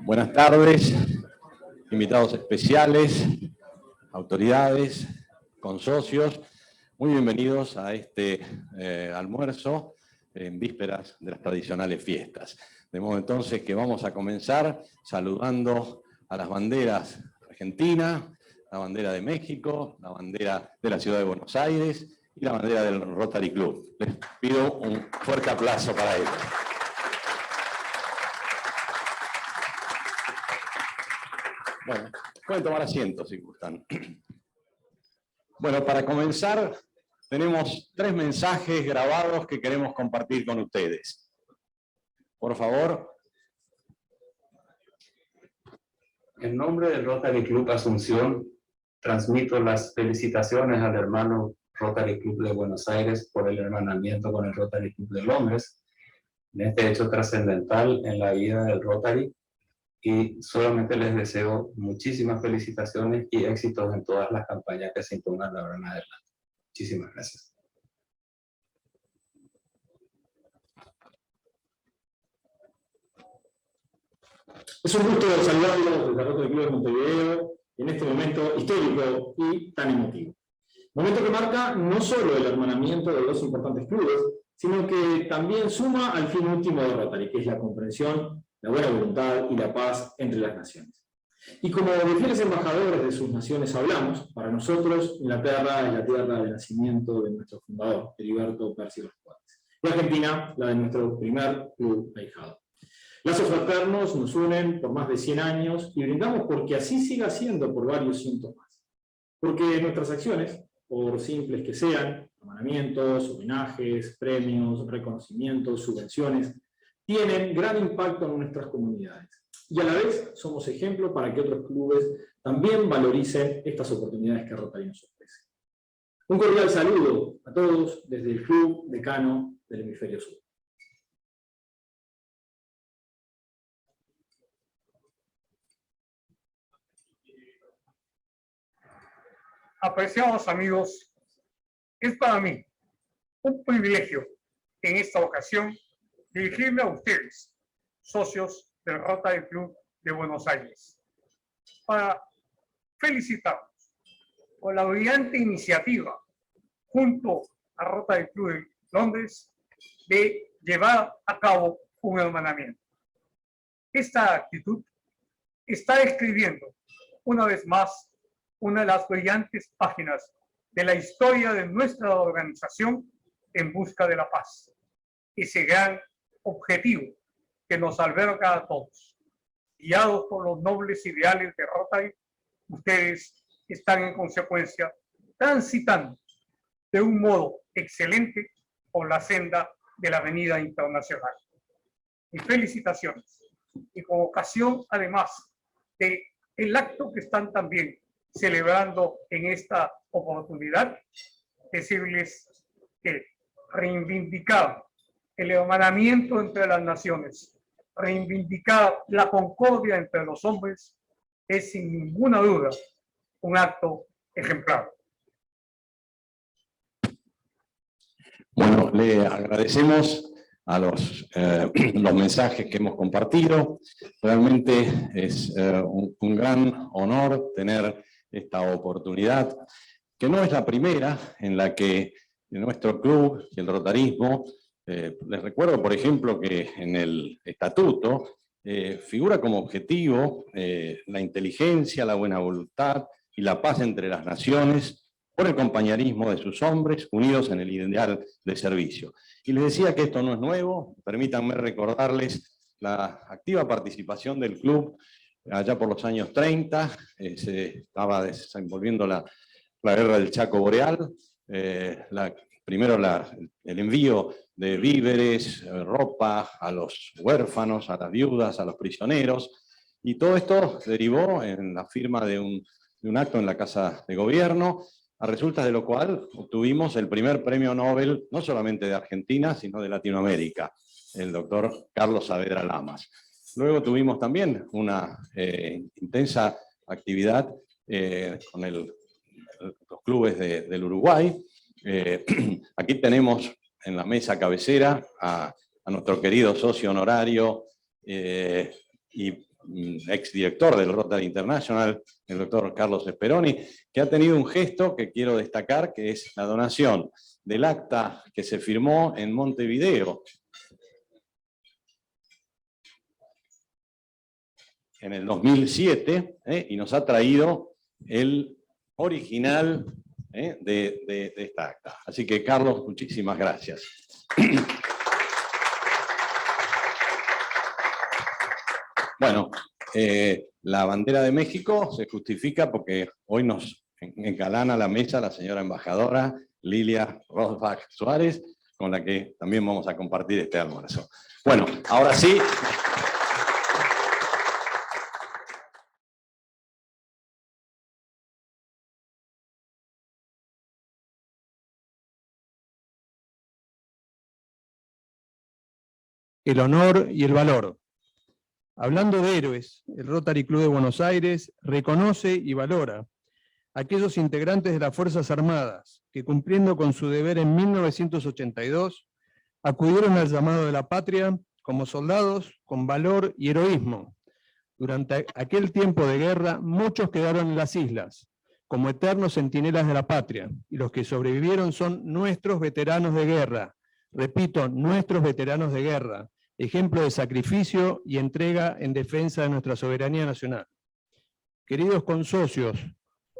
Buenas tardes, invitados especiales, autoridades, consocios. Muy bienvenidos a este almuerzo en vísperas de las tradicionales fiestas. De modo entonces que vamos a comenzar saludando a las banderas argentina, la bandera de México, la bandera de la Ciudad de Buenos Aires y la bandera del Rotary Club. Les pido un fuerte aplauso para ellos. Bueno, pueden tomar asiento si gustan. Bueno, para comenzar, tenemos 3 mensajes grabados que queremos compartir con ustedes. Por favor. En nombre del Rotary Club Asunción, transmito las felicitaciones al hermano Rotary Club de Buenos Aires por el hermanamiento con el Rotary Club de Londres, en este hecho trascendental en la vida del Rotary, y solamente les deseo muchísimas felicitaciones y éxitos en todas las campañas que se impongan de ahora en adelante. Muchísimas gracias. Es un gusto saludarlos desde el Rotary Club de Montevideo en este momento histórico y tan emotivo. Momento que marca no solo el hermanamiento de 2 importantes clubes, sino que también suma al fin último de Rotary, que es la comprensión, la buena voluntad y la paz entre las naciones. Y como de fieles embajadores de sus naciones hablamos, para nosotros Inglaterra es la tierra de nacimiento de nuestro fundador, Heriberto Percy Los Juárez, y Argentina la de nuestro primer club ahijado. Lazos fraternos nos unen por más de 100 años y brindamos porque así siga siendo por varios cientos más. Porque nuestras acciones, por simples que sean, hermanamientos, homenajes, premios, reconocimientos, subvenciones, tienen gran impacto en nuestras comunidades. Y a la vez somos ejemplo para que otros clubes también valoricen estas oportunidades que Rotary nos ofrece. Un cordial saludo a todos desde el Club Decano del Hemisferio Sur. Apreciados amigos, es para mí un privilegio en esta ocasión dirigirme a ustedes, socios del Rotary Club de Buenos Aires, para felicitarlos por la brillante iniciativa junto a Rotary Club de Londres de llevar a cabo un hermanamiento. Esta actitud está escribiendo una vez más una de las brillantes páginas de la historia de nuestra organización en busca de la paz. Ese gran objetivo que nos alberga a todos. Guiados por los nobles ideales de Rotary, ustedes están en consecuencia transitando de un modo excelente por la senda de la Avenida Internacional. Mis felicitaciones. Y con ocasión, además, de el acto que están también celebrando en esta oportunidad, decirles que reivindicar el hermanamiento entre las naciones, reivindicar la concordia entre los hombres, es sin ninguna duda un acto ejemplar. Bueno, le agradecemos a los mensajes que hemos compartido. Realmente es un gran honor tener esta oportunidad, que no es la primera en la que nuestro club y el rotarismo, les recuerdo por ejemplo que en el estatuto figura como objetivo la inteligencia, la buena voluntad y la paz entre las naciones por el compañerismo de sus hombres unidos en el ideal de servicio. Y les decía que esto no es nuevo, permítanme recordarles la activa participación del club allá por los años 30, se estaba desenvolviendo la guerra del Chaco Boreal, primero el envío de víveres, ropa a los huérfanos, a las viudas, a los prisioneros, y todo esto derivó en la firma de un acto en la Casa de Gobierno, a resultas de lo cual obtuvimos el primer premio Nobel, no solamente de Argentina, sino de Latinoamérica, el doctor Carlos Saavedra Lamas. Luego tuvimos también una intensa actividad con los clubes del Uruguay. Aquí tenemos en la mesa cabecera a a nuestro querido socio honorario y exdirector del Rotary International, el doctor Carlos Speroni, que ha tenido un gesto que quiero destacar, que es la donación del acta que se firmó en Montevideo en el 2007, y nos ha traído el original de esta acta. Así que, Carlos, muchísimas gracias. Bueno, la bandera de México se justifica porque hoy nos engalana la mesa la señora embajadora Lilia Rosbach Suárez, con la que también vamos a compartir este almuerzo. Bueno, ahora sí. El honor y el valor. Hablando de héroes, el Rotary Club de Buenos Aires reconoce y valora a aquellos integrantes de las Fuerzas Armadas que, cumpliendo con su deber en 1982, acudieron al llamado de la patria como soldados con valor y heroísmo. Durante aquel tiempo de guerra, muchos quedaron en las islas, como eternos centinelas de la patria, y los que sobrevivieron son nuestros veteranos de guerra. Repito, nuestros veteranos de guerra, ejemplo de sacrificio y entrega en defensa de nuestra soberanía nacional. Queridos consocios,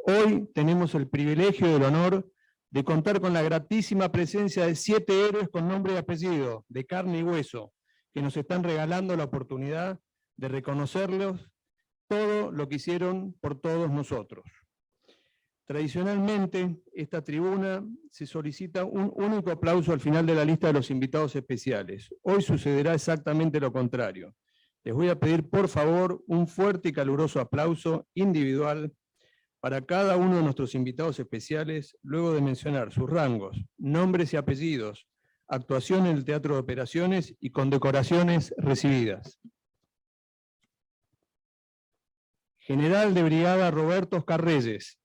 hoy tenemos el privilegio y el honor de contar con la gratísima presencia de 7 héroes con nombre y apellido, de carne y hueso, que nos están regalando la oportunidad de reconocerlos todo lo que hicieron por todos nosotros. Tradicionalmente, esta tribuna se solicita un único aplauso al final de la lista de los invitados especiales. Hoy sucederá exactamente lo contrario. Les voy a pedir, por favor, un fuerte y caluroso aplauso individual para cada uno de nuestros invitados especiales, luego de mencionar sus rangos, nombres y apellidos, actuación en el Teatro de Operaciones y condecoraciones recibidas. General de Brigada Roberto Oscar Reyes.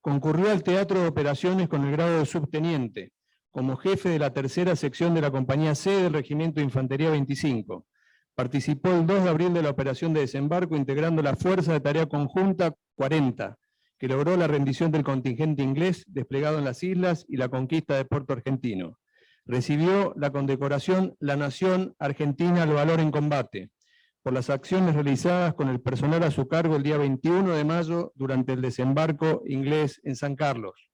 Concurrió al Teatro de Operaciones con el grado de subteniente, como jefe de la 3ª sección de la Compañía C del Regimiento de Infantería 25. Participó el 2 de abril de la operación de desembarco integrando la Fuerza de Tarea Conjunta 40, que logró la rendición del contingente inglés desplegado en las islas y la conquista de Puerto Argentino. Recibió la condecoración La Nación Argentina al Valor en Combate, por las acciones realizadas con el personal a su cargo el día 21 de mayo durante el desembarco inglés en San Carlos.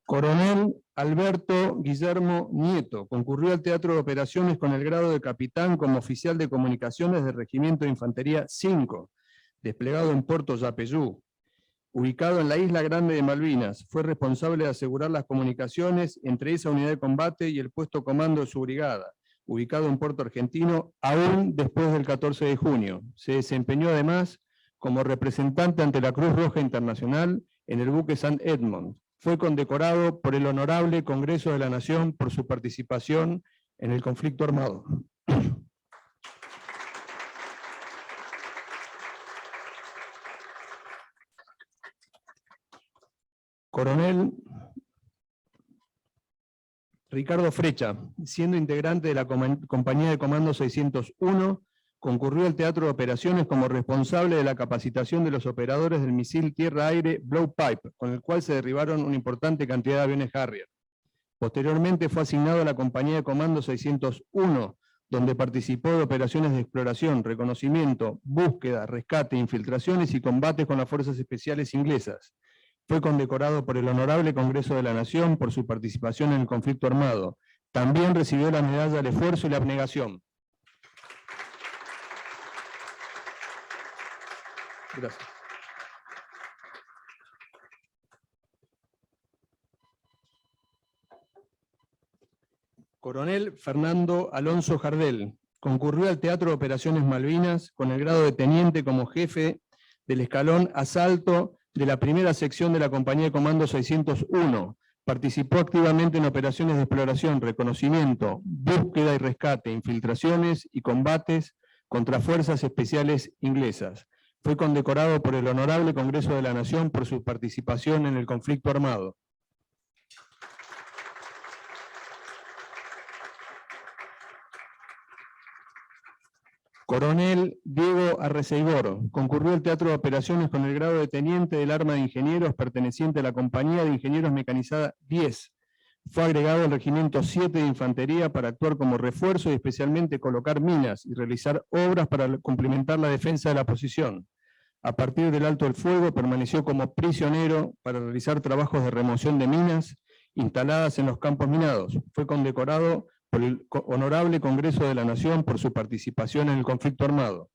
Coronel Alberto Guillermo Nieto concurrió al Teatro de Operaciones con el grado de capitán como oficial de comunicaciones del Regimiento de Infantería 5, desplegado en Puerto Yapeyú. Ubicado en la Isla Grande de Malvinas, fue responsable de asegurar las comunicaciones entre esa unidad de combate y el puesto comando de su brigada, ubicado en Puerto Argentino, aún después del 14 de junio. Se desempeñó además como representante ante la Cruz Roja Internacional en el buque St. Edmund. Fue condecorado por el Honorable Congreso de la Nación por su participación en el conflicto armado. Coronel Ricardo Frecha, siendo integrante de la Compañía de Comando 601, concurrió al Teatro de Operaciones como responsable de la capacitación de los operadores del misil tierra-aire Blowpipe, con el cual se derribaron una importante cantidad de aviones Harrier. Posteriormente fue asignado a la Compañía de Comando 601, donde participó de operaciones de exploración, reconocimiento, búsqueda, rescate, infiltraciones y combates con las Fuerzas Especiales inglesas. Fue condecorado por el Honorable Congreso de la Nación por su participación en el conflicto armado. También recibió la Medalla al Esfuerzo y la Abnegación. Gracias. Coronel Fernando Alonso Jardel. Concurrió al Teatro de Operaciones Malvinas con el grado de teniente como jefe del escalón asalto de la 1ª sección de la Compañía de Comando 601. Participó activamente en operaciones de exploración, reconocimiento, búsqueda y rescate, infiltraciones y combates contra fuerzas especiales inglesas. Fue condecorado por el Honorable Congreso de la Nación por su participación en el conflicto armado. Coronel Diego Arreceibor, concurrió al Teatro de Operaciones con el grado de Teniente del Arma de Ingenieros perteneciente a la Compañía de Ingenieros Mecanizada 10. Fue agregado al Regimiento 7 de Infantería para actuar como refuerzo y especialmente colocar minas y realizar obras para complementar la defensa de la posición. A partir del alto el fuego permaneció como prisionero para realizar trabajos de remoción de minas instaladas en los campos minados. Fue condecorado por el Honorable Congreso de la Nación por su participación en el conflicto armado.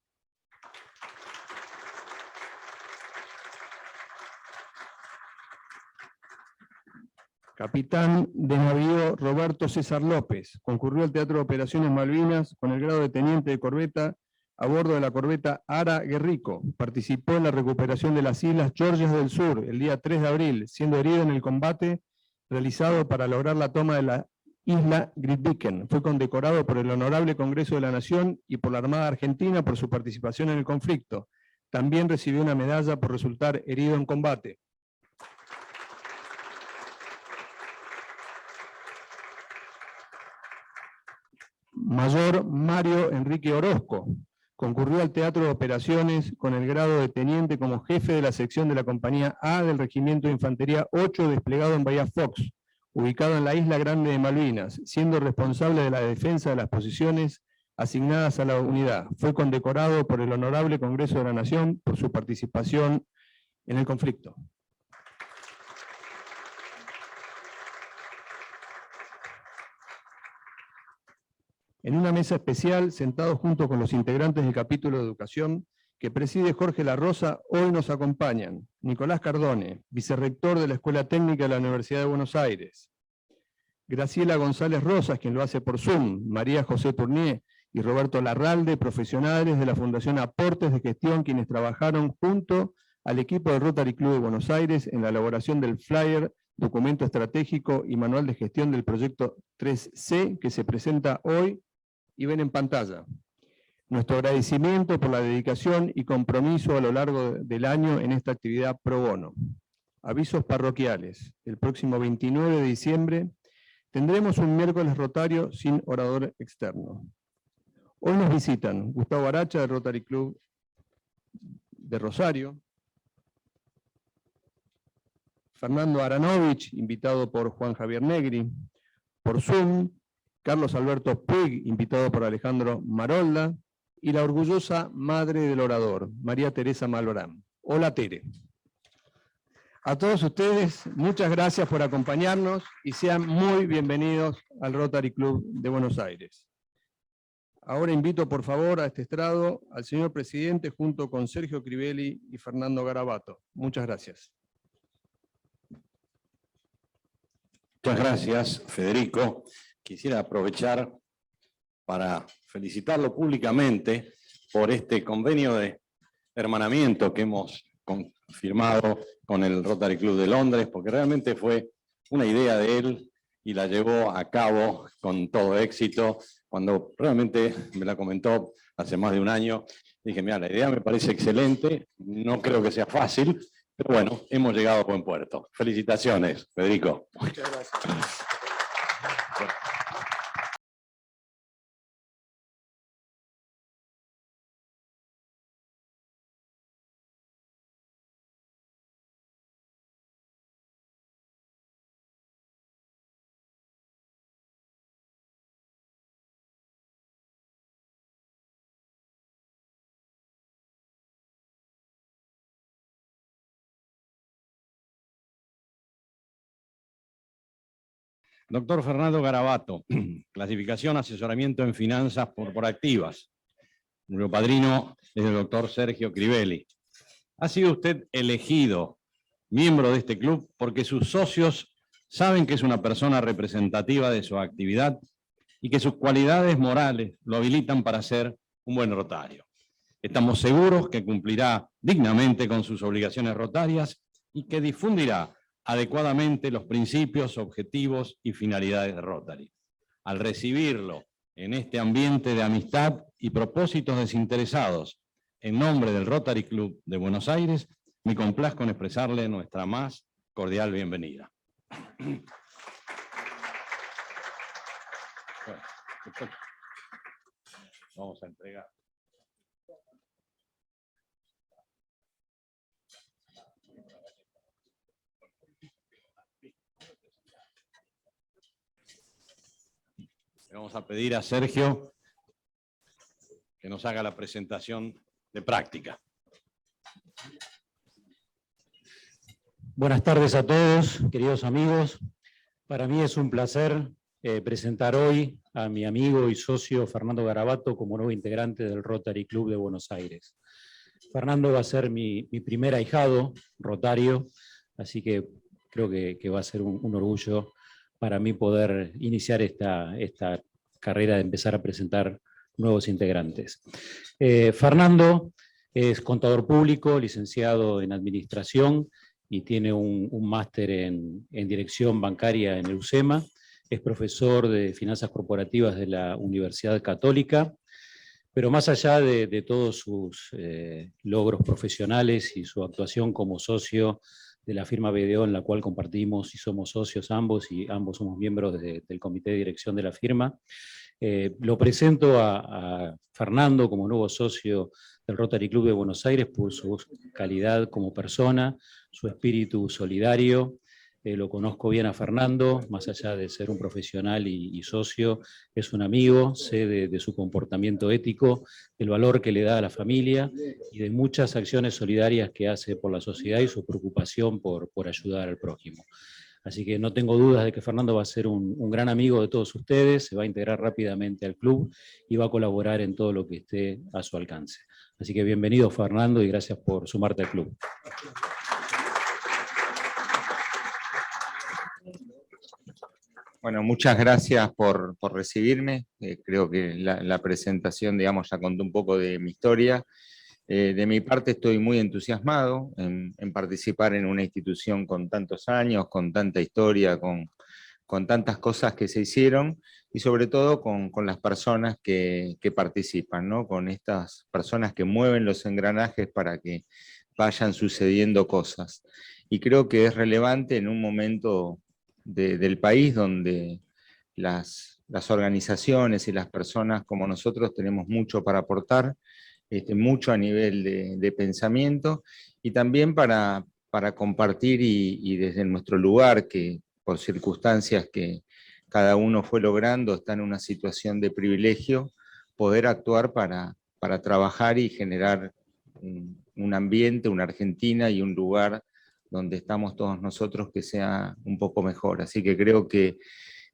Capitán de navío Roberto César López, concurrió al Teatro de Operaciones Malvinas con el grado de Teniente de Corbeta a bordo de la corbeta Ara Guerrico. Participó en la recuperación de las Islas Georgias del Sur el día 3 de abril, siendo herido en el combate realizado para lograr la toma de la Isla Grytviken. Fue condecorado por el Honorable Congreso de la Nación y por la Armada Argentina por su participación en el conflicto. También recibió una medalla por resultar herido en combate. Mayor Mario Enrique Orozco, concurrió al Teatro de Operaciones con el grado de Teniente como jefe de la sección de la Compañía A del Regimiento de Infantería 8 desplegado en Bahía Fox, ubicado en la Isla Grande de Malvinas, siendo responsable de la defensa de las posiciones asignadas a la unidad. Fue condecorado por el Honorable Congreso de la Nación por su participación en el conflicto. En una mesa especial, sentados junto con los integrantes del capítulo de Educación, que preside Jorge La Rosa, hoy nos acompañan Nicolás Cardone, vicerrector de la Escuela Técnica de la Universidad de Buenos Aires, Graciela González Rosas, quien lo hace por Zoom, María José Tournier y Roberto Larralde, profesionales de la Fundación Aportes de Gestión, quienes trabajaron junto al equipo del Rotary Club de Buenos Aires en la elaboración del flyer, documento estratégico y manual de gestión del proyecto 3C, que se presenta hoy y ven en pantalla. Nuestro agradecimiento por la dedicación y compromiso a lo largo del año en esta actividad pro bono. Avisos parroquiales. El próximo 29 de diciembre tendremos un miércoles rotario sin orador externo. Hoy nos visitan Gustavo Aracha del Rotary Club de Rosario, Fernando Aranovich, invitado por Juan Javier Negri, por Zoom, Carlos Alberto Puig, invitado por Alejandro Marolda, y la orgullosa madre del orador, María Teresa Malbrán. Hola, Tere. A todos ustedes, muchas gracias por acompañarnos y sean muy bienvenidos al Rotary Club de Buenos Aires. Ahora invito, por favor, a este estrado al señor presidente junto con Sergio Crivelli y Fernando Garabato. Muchas gracias. Muchas gracias, Federico. Quisiera aprovechar para felicitarlo públicamente por este convenio de hermanamiento que hemos firmado con el Rotary Club de Londres, porque realmente fue una idea de él y la llevó a cabo con todo éxito. Cuando realmente me la comentó hace más de un año, dije, mira, la idea me parece excelente, no creo que sea fácil, pero bueno, hemos llegado a buen puerto. Felicitaciones, Federico. Muchas gracias. Doctor Fernando Garabato, clasificación asesoramiento en finanzas corporativas. Nuestro padrino es el doctor Sergio Crivelli. Ha sido usted elegido miembro de este club porque sus socios saben que es una persona representativa de su actividad y que sus cualidades morales lo habilitan para ser un buen rotario. Estamos seguros que cumplirá dignamente con sus obligaciones rotarias y que difundirá adecuadamente los principios, objetivos y finalidades de Rotary. Al recibirlo en este ambiente de amistad y propósitos desinteresados, en nombre del Rotary Club de Buenos Aires, me complazco en expresarle nuestra más cordial bienvenida. Vamos a entregar. Le vamos a pedir a Sergio que nos haga la presentación de práctica. Buenas tardes a todos, queridos amigos. Para mí es un placer presentar hoy a mi amigo y socio Fernando Garabato como nuevo integrante del Rotary Club de Buenos Aires. Fernando va a ser mi primer ahijado rotario, así que creo que va a ser un orgullo para mí poder iniciar esta carrera de empezar a presentar nuevos integrantes. Fernando es contador público, licenciado en administración y tiene un máster en dirección bancaria en el UCEMA. Es profesor de finanzas corporativas de la Universidad Católica, pero más allá de todos sus logros profesionales y su actuación como socio de la firma BDO, en la cual compartimos y somos socios ambos, y ambos somos miembros del comité de dirección de la firma, lo presento a Fernando como nuevo socio del Rotary Club de Buenos Aires por su calidad como persona, su espíritu solidario. Lo conozco bien a Fernando, más allá de ser un profesional y socio, es un amigo, sé de su comportamiento ético, del valor que le da a la familia y de muchas acciones solidarias que hace por la sociedad y su preocupación por ayudar al prójimo. Así que no tengo dudas de que Fernando va a ser un gran amigo de todos ustedes, se va a integrar rápidamente al club y va a colaborar en todo lo que esté a su alcance. Así que bienvenido, Fernando, y gracias por sumarte al club. Bueno, muchas gracias por recibirme. Creo que la presentación, digamos, ya contó un poco de mi historia. De mi parte estoy muy entusiasmado en participar en una institución con tantos años, con tanta historia, con tantas cosas que se hicieron y sobre todo con las personas que participan, ¿no? Con estas personas que mueven los engranajes para que vayan sucediendo cosas. Y creo que es relevante en un momento del país donde las organizaciones y las personas como nosotros tenemos mucho para aportar, mucho a nivel de pensamiento y también para compartir y desde nuestro lugar, que por circunstancias que cada uno fue logrando, está en una situación de privilegio, poder actuar para trabajar y generar un ambiente, una Argentina y un lugar donde estamos todos nosotros que sea un poco mejor. Así que creo que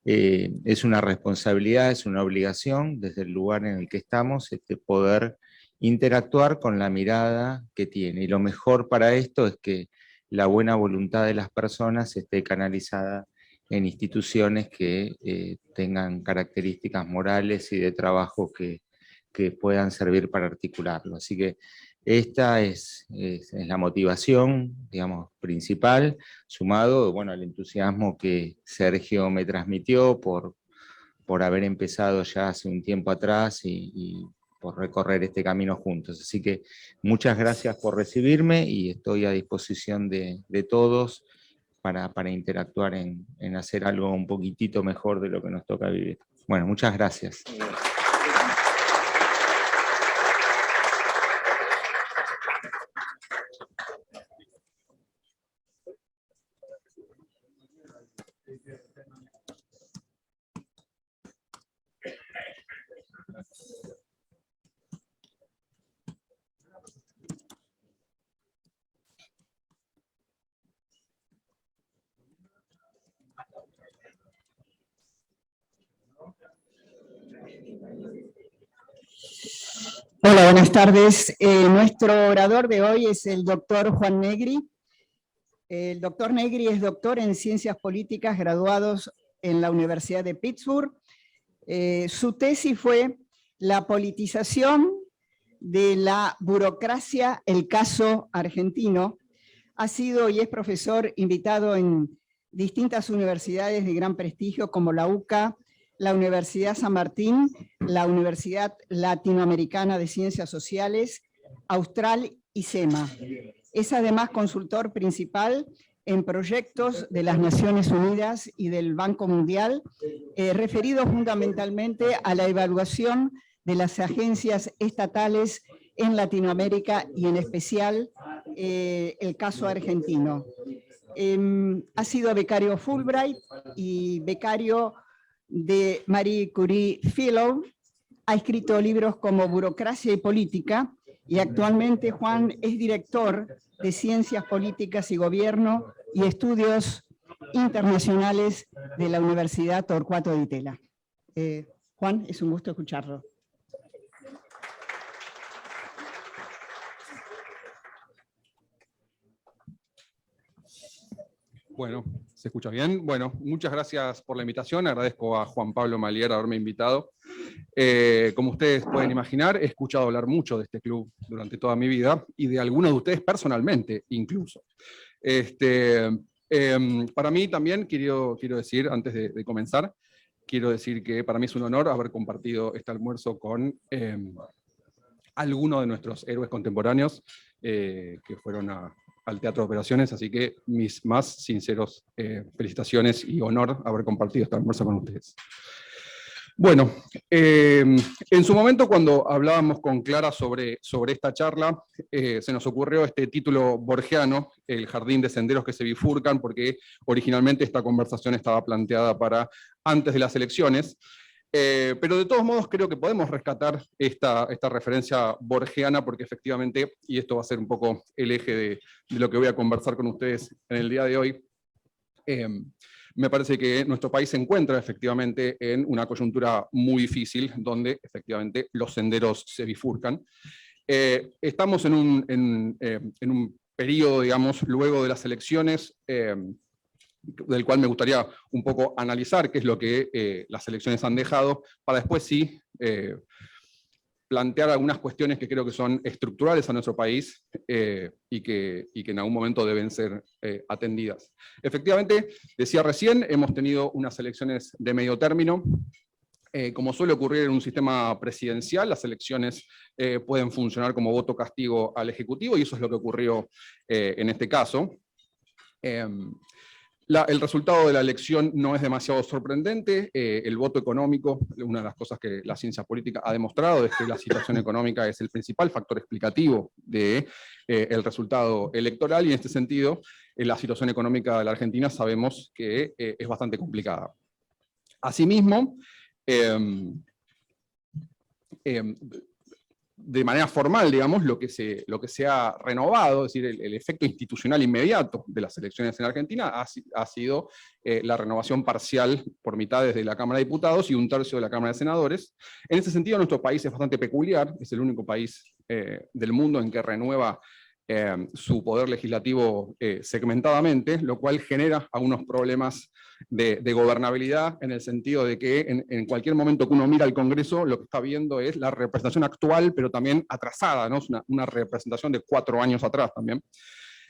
es una responsabilidad, es una obligación desde el lugar en el que estamos, poder interactuar con la mirada que tiene. Y lo mejor para esto es que la buena voluntad de las personas esté canalizada en instituciones que tengan características morales y de trabajo que puedan servir para articularlo. Así que esta es la motivación, digamos, principal, sumado, bueno, al entusiasmo que Sergio me transmitió por haber empezado ya hace un tiempo atrás y por recorrer este camino juntos. Así que muchas gracias por recibirme y estoy a disposición de todos para interactuar en hacer algo un poquitito mejor de lo que nos toca vivir. Bueno, muchas gracias. Hola, buenas tardes. Nuestro orador de hoy es el doctor Juan Negri. El doctor Negri es doctor en Ciencias Políticas, graduados en la Universidad de Pittsburgh. Su tesis fue La politización de la burocracia, el caso argentino. Ha sido y es profesor invitado en distintas universidades de gran prestigio como la UCA, la Universidad San Martín, la Universidad Latinoamericana de Ciencias Sociales, Austral y SEMA. Es además consultor principal en proyectos de las Naciones Unidas y del Banco Mundial, referidos fundamentalmente a la evaluación de las agencias estatales en Latinoamérica y en especial el caso argentino. Ha sido becario Fulbright y becario de Marie Curie Fellow. Ha escrito libros como Burocracia y Política y actualmente Juan es director de Ciencias Políticas y Gobierno y Estudios Internacionales de la Universidad Torcuato Di Tella. Juan, es un gusto escucharlo. Bueno, ¿se escucha bien? Bueno, muchas gracias por la invitación. Agradezco a Juan Pablo Malier haberme invitado. Como ustedes pueden imaginar, he escuchado hablar mucho de este club durante toda mi vida y de algunos de ustedes personalmente, incluso. Para mí también, quiero decir, antes de comenzar, quiero decir que para mí es un honor haber compartido este almuerzo con algunos de nuestros héroes contemporáneos que fueron al Teatro de Operaciones, así que mis más sinceros felicitaciones y honor haber compartido este almuerzo con ustedes. Bueno, en su momento cuando hablábamos con Clara sobre esta charla, se nos ocurrió este título borgiano, El jardín de senderos que se bifurcan, porque originalmente esta conversación estaba planteada para antes de las elecciones, pero de todos modos creo que podemos rescatar esta referencia borgiana, porque efectivamente, y esto va a ser un poco el eje de lo que voy a conversar con ustedes en el día de hoy, me parece que nuestro país se encuentra efectivamente en una coyuntura muy difícil, donde efectivamente los senderos se bifurcan. Estamos en un periodo, digamos, luego de las elecciones, del cual me gustaría un poco analizar qué es lo que las elecciones han dejado, para después sí plantear algunas cuestiones que creo que son estructurales a nuestro país y que en algún momento deben ser atendidas. Efectivamente, decía recién, hemos tenido unas elecciones de medio término. Como suele ocurrir en un sistema presidencial, las elecciones pueden funcionar como voto castigo al Ejecutivo, y eso es lo que ocurrió en este caso. El resultado de la elección no es demasiado sorprendente. El voto económico, una de las cosas que la ciencia política ha demostrado es que la situación económica es el principal factor explicativo del resultado electoral, y en este sentido, la situación económica de la Argentina sabemos que es bastante complicada. Asimismo, de manera formal, digamos, lo que se ha renovado, es decir, el efecto institucional inmediato de las elecciones en Argentina ha sido la renovación parcial por mitades de la Cámara de Diputados y un tercio de la Cámara de Senadores. En ese sentido, nuestro país es bastante peculiar, es el único país del mundo en que renueva su poder legislativo segmentadamente, lo cual genera algunos problemas de gobernabilidad, en el sentido de que en cualquier momento que uno mira al Congreso, lo que está viendo es la representación actual, pero también atrasada, ¿no? Es una representación de 4 años atrás también.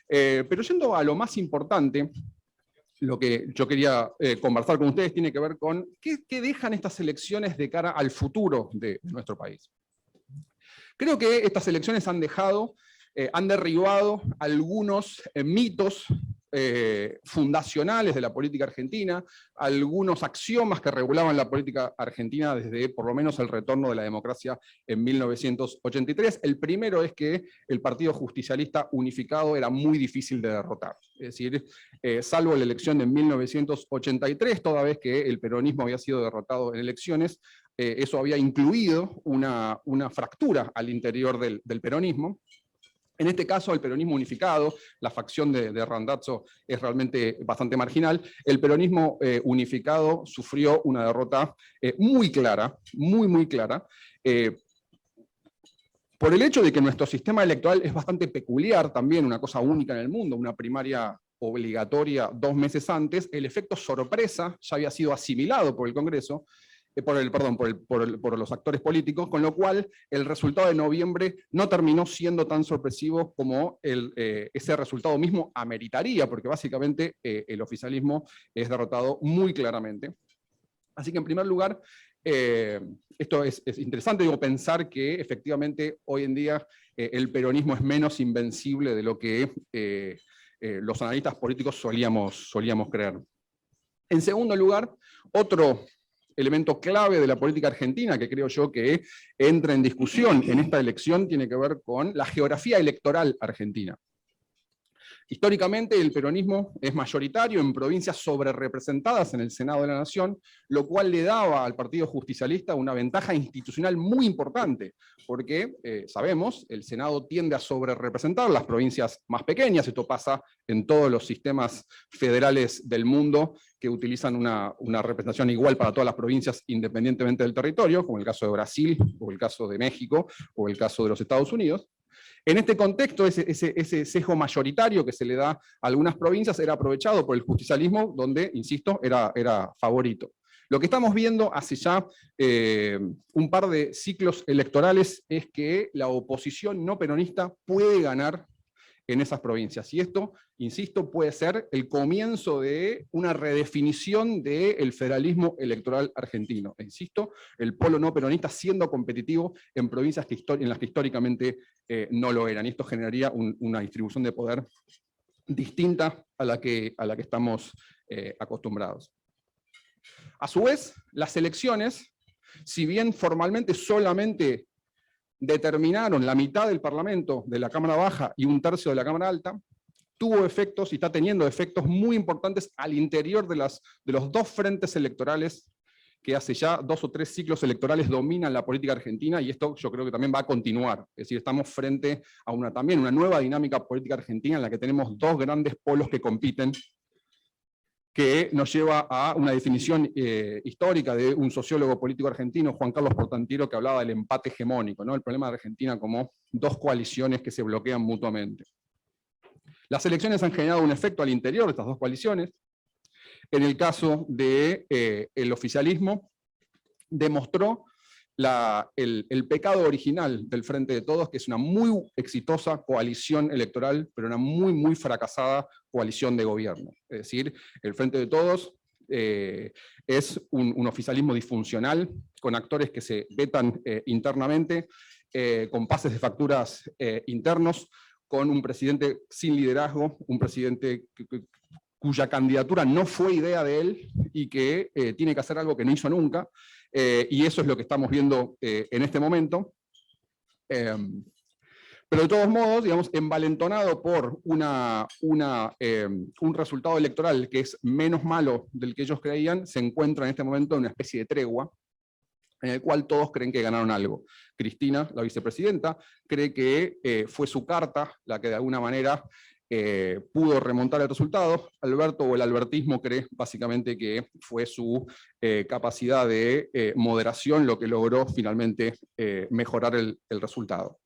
Pero yendo a lo más importante, lo que yo quería conversar con ustedes tiene que ver con qué dejan estas elecciones de cara al futuro de nuestro país. Creo que estas elecciones han derribado algunos mitos fundacionales de la política argentina, algunos axiomas que regulaban la política argentina desde por lo menos el retorno de la democracia en 1983. El primero es que el Partido Justicialista unificado era muy difícil de derrotar. Es decir, salvo la elección de 1983, toda vez que el peronismo había sido derrotado en elecciones, eso había incluido una fractura al interior del peronismo. En este caso, el peronismo unificado, la facción de Randazzo es realmente bastante marginal. El peronismo unificado sufrió una derrota muy clara, muy clara, por el hecho de que nuestro sistema electoral es bastante peculiar también, una cosa única en el mundo, una primaria obligatoria 2 meses antes. El efecto sorpresa ya había sido asimilado por el Congreso, por los actores políticos, con lo cual el resultado de noviembre no terminó siendo tan sorpresivo como ese resultado mismo ameritaría, porque básicamente el oficialismo es derrotado muy claramente. Así que en primer lugar, esto es interesante, pensar que efectivamente hoy en día el peronismo es menos invencible de lo que los analistas políticos solíamos creer. En segundo lugar, otro elemento clave de la política argentina que creo yo que entra en discusión en esta elección tiene que ver con la geografía electoral argentina. Históricamente el peronismo es mayoritario en provincias sobrerepresentadas en el Senado de la Nación, lo cual le daba al Partido Justicialista una ventaja institucional muy importante, porque sabemos, el Senado tiende a sobrerepresentar las provincias más pequeñas, esto pasa en todos los sistemas federales del mundo que utilizan una representación igual para todas las provincias independientemente del territorio, como el caso de Brasil, o el caso de México, o el caso de los Estados Unidos. En este contexto, ese sesgo mayoritario que se le da a algunas provincias era aprovechado por el justicialismo, donde, insisto, era favorito. Lo que estamos viendo hace ya un par de ciclos electorales es que la oposición no peronista puede ganar en esas provincias. Y esto, insisto, puede ser el comienzo de una redefinición del federalismo electoral argentino. E insisto, el polo no peronista siendo competitivo en provincias en las que históricamente no lo eran. Y esto generaría una distribución de poder distinta a la que estamos acostumbrados. A su vez, las elecciones, si bien formalmente solamente determinaron la mitad del Parlamento de la Cámara Baja y un tercio de la Cámara Alta, tuvo efectos y está teniendo efectos muy importantes al interior de los dos frentes electorales que hace ya 2 o 3 ciclos electorales dominan la política argentina, y esto yo creo que también va a continuar. Es decir, estamos frente a también una nueva dinámica política argentina en la que tenemos 2 grandes polos que compiten, que nos lleva a una definición histórica de un sociólogo político argentino, Juan Carlos Portantiero, que hablaba del empate hegemónico, ¿no? El problema de Argentina como 2 coaliciones que se bloquean mutuamente. Las elecciones han generado un efecto al interior de estas 2 coaliciones. En el caso del oficialismo, demostró el pecado original del Frente de Todos, que es una muy exitosa coalición electoral, pero una muy, muy fracasada coalición de gobierno. Es decir, el Frente de Todos es un oficialismo disfuncional, con actores que se vetan internamente, con pases de facturas internos, con un presidente sin liderazgo, un presidente cuya candidatura no fue idea de él y que tiene que hacer algo que no hizo nunca, y eso es lo que estamos viendo en este momento. Pero de todos modos, digamos, envalentonado por un resultado electoral que es menos malo del que ellos creían, se encuentra en este momento en una especie de tregua, en el cual todos creen que ganaron algo. Cristina, la vicepresidenta, cree que fue su carta la que de alguna manera pudo remontar el resultado. Alberto, o el albertismo, cree básicamente que fue su capacidad de moderación lo que logró finalmente mejorar el resultado.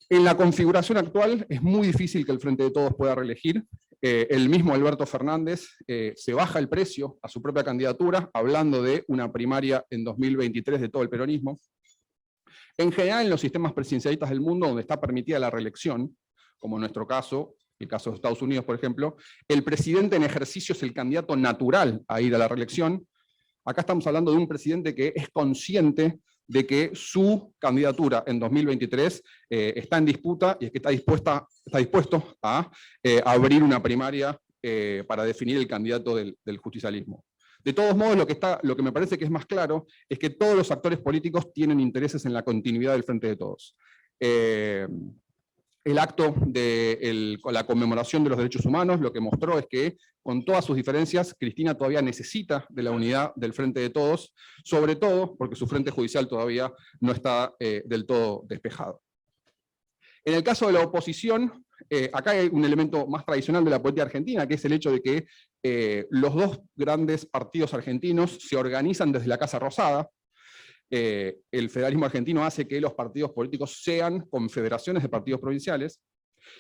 En la configuración actual es muy difícil que el Frente de Todos pueda reelegir. El mismo Alberto Fernández se baja el precio a su propia candidatura, hablando de una primaria en 2023 de todo el peronismo. En general, en los sistemas presidencialistas del mundo, donde está permitida la reelección, como en nuestro caso, el caso de Estados Unidos, por ejemplo, el presidente en ejercicio es el candidato natural a ir a la reelección. Acá estamos hablando de un presidente que es consciente de que su candidatura en 2023 está en disputa y es que está dispuesto a abrir una primaria para definir el candidato del justicialismo. De todos modos, lo que me parece que es más claro es que todos los actores políticos tienen intereses en la continuidad del Frente de Todos. El acto de la conmemoración de los derechos humanos lo que mostró es que, con todas sus diferencias, Cristina todavía necesita de la unidad del Frente de Todos, sobre todo porque su frente judicial todavía no está del todo despejado. En el caso de la oposición, acá hay un elemento más tradicional de la política argentina, que es el hecho de que los 2 grandes partidos argentinos se organizan desde la Casa Rosada. El federalismo argentino hace que los partidos políticos sean confederaciones de partidos provinciales,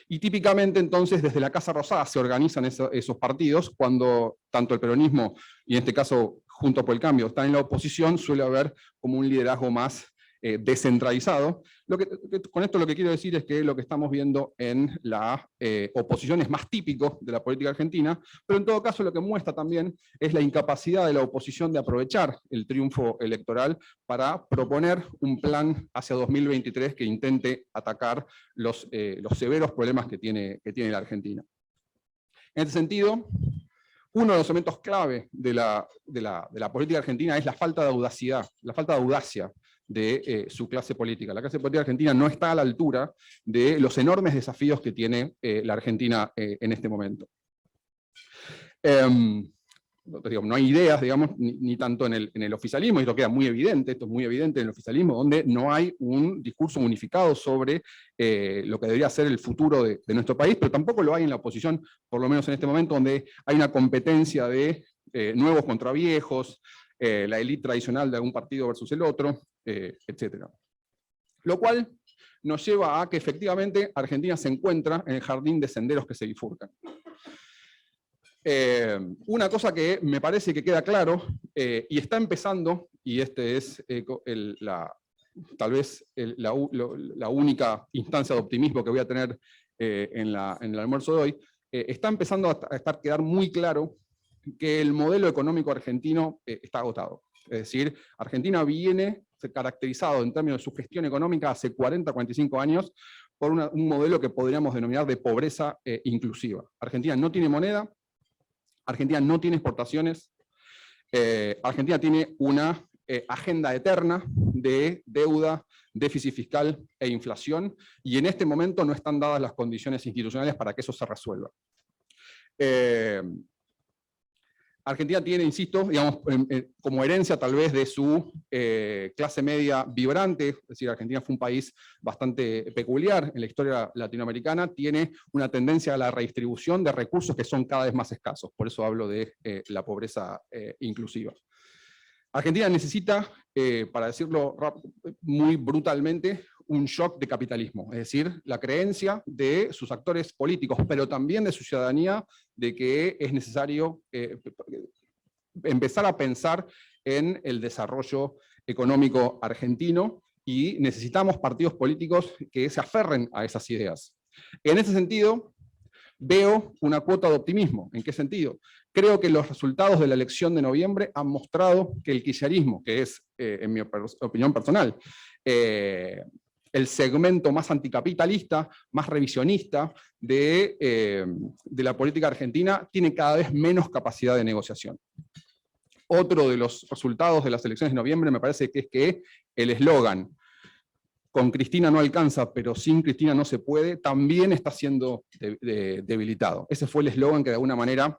y típicamente entonces desde la Casa Rosada se organizan esos partidos. Cuando tanto el peronismo, y en este caso Juntos por el Cambio, están en la oposición, suele haber como un liderazgo más descentralizado. Con esto lo que quiero decir es que lo que estamos viendo en la oposición es más típico de la política argentina, pero en todo caso lo que muestra también es la incapacidad de la oposición de aprovechar el triunfo electoral para proponer un plan hacia 2023 que intente atacar los severos problemas que tiene la Argentina. En este sentido, uno de los elementos clave de la política argentina es la falta de audacia de su clase política. La clase política argentina no está a la altura de los enormes desafíos que tiene la Argentina en este momento. No hay ideas, digamos, ni tanto en el oficialismo, y esto queda muy evidente, esto es muy evidente en el oficialismo, donde no hay un discurso unificado sobre lo que debería ser el futuro de nuestro país, pero tampoco lo hay en la oposición, por lo menos en este momento, donde hay una competencia de nuevos contra viejos, la élite tradicional de algún partido versus el otro, etc. Lo cual nos lleva a que efectivamente Argentina se encuentra en el jardín de senderos que se bifurcan. Una cosa que me parece que queda claro, y está empezando, y este es tal vez la única instancia de optimismo que voy a tener en el almuerzo de hoy, está empezando a quedar muy claro que el modelo económico argentino está agotado. Es decir, Argentina viene caracterizado en términos de su gestión económica hace 40, 45 años por un modelo que podríamos denominar de pobreza inclusiva. Argentina no tiene moneda, Argentina no tiene exportaciones, Argentina tiene una agenda eterna de deuda, déficit fiscal e inflación, y en este momento no están dadas las condiciones institucionales para que eso se resuelva. Argentina tiene, insisto, digamos, como herencia tal vez de su clase media vibrante, es decir, Argentina fue un país bastante peculiar en la historia latinoamericana, tiene una tendencia a la redistribución de recursos que son cada vez más escasos, por eso hablo de la pobreza inclusiva. Argentina necesita, para decirlo muy brutalmente, un shock de capitalismo, es decir, la creencia de sus actores políticos, pero también de su ciudadanía, de que es necesario empezar a pensar en el desarrollo económico argentino, y necesitamos partidos políticos que se aferren a esas ideas. En ese sentido, veo una cuota de optimismo. ¿En qué sentido? Creo que los resultados de la elección de noviembre han mostrado que el kirchnerismo, que es, en mi opinión personal, el segmento más anticapitalista, más revisionista de la política argentina, tiene cada vez menos capacidad de negociación. Otro de los resultados de las elecciones de noviembre me parece que es que el eslogan "con Cristina no alcanza, pero sin Cristina no se puede", también está siendo debilitado. Ese fue el eslogan que de alguna manera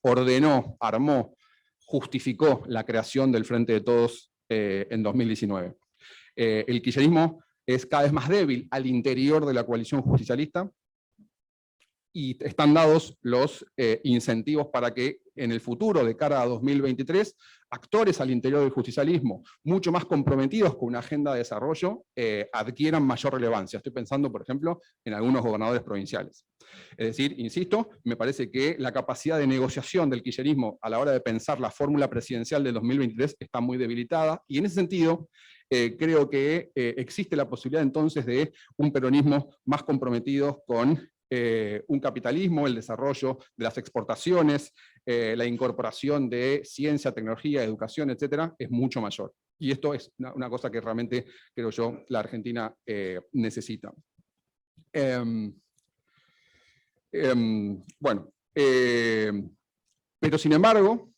ordenó, armó, justificó la creación del Frente de Todos en 2019. El kirchnerismo es cada vez más débil al interior de la coalición justicialista, y están dados los incentivos para que en el futuro, de cara a 2023, actores al interior del justicialismo, mucho más comprometidos con una agenda de desarrollo, adquieran mayor relevancia. Estoy pensando, por ejemplo, en algunos gobernadores provinciales. Es decir, insisto, me parece que la capacidad de negociación del kirchnerismo a la hora de pensar la fórmula presidencial del 2023 está muy debilitada, y en ese sentido creo que existe la posibilidad entonces de un peronismo más comprometido con un capitalismo, el desarrollo de las exportaciones, la incorporación de ciencia, tecnología, educación, etcétera, es mucho mayor. Y esto es una cosa que realmente, creo yo, la Argentina necesita. Pero sin embargo,